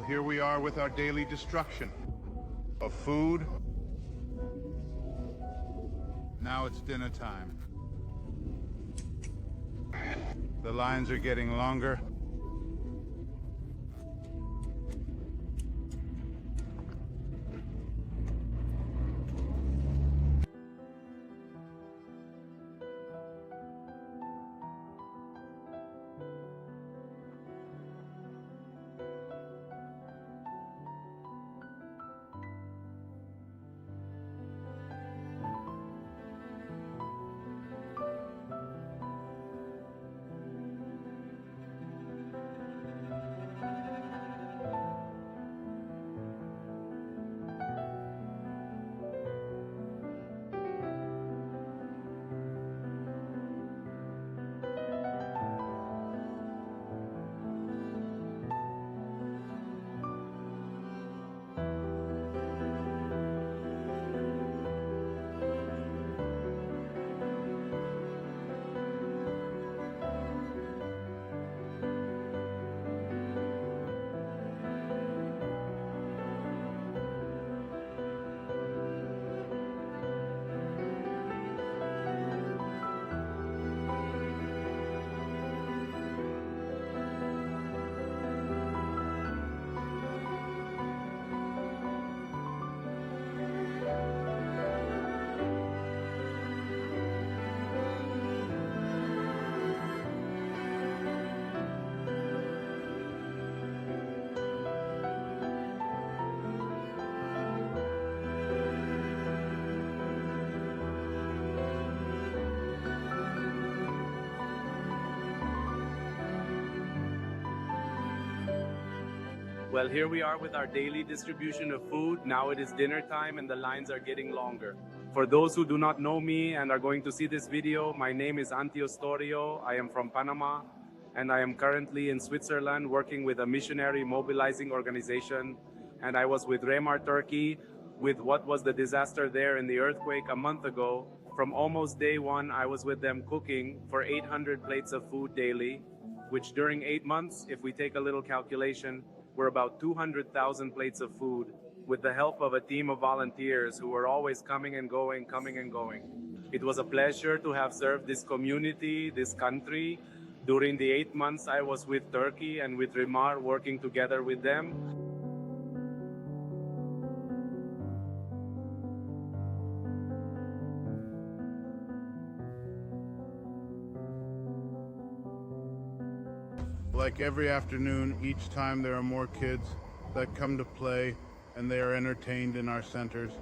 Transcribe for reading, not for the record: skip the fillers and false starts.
here we are with our daily destruction of food. Now it's dinner time. The lines are getting longer. Well, here we are with our daily distribution of food. Now it is dinner time and the lines are getting longer. For those who do not know me and are going to see this video, my name is Antiostorio. I am from Panama and I am currently in Switzerland working with a missionary mobilizing organization. And I was with Remar Turkey with what was the disaster there in the earthquake a month ago. From almost day one, I was with them cooking for 800 plates of food daily, which during 8 months, if we take a little calculation, were about 200,000 plates of food with the help of a team of volunteers who were always coming and going, coming and going. It was a pleasure to have served this community, this country, during the 8 months I was with Turkey and with Remar working together with them. Like every afternoon, each time there are more kids that come to play and they are entertained in our centers.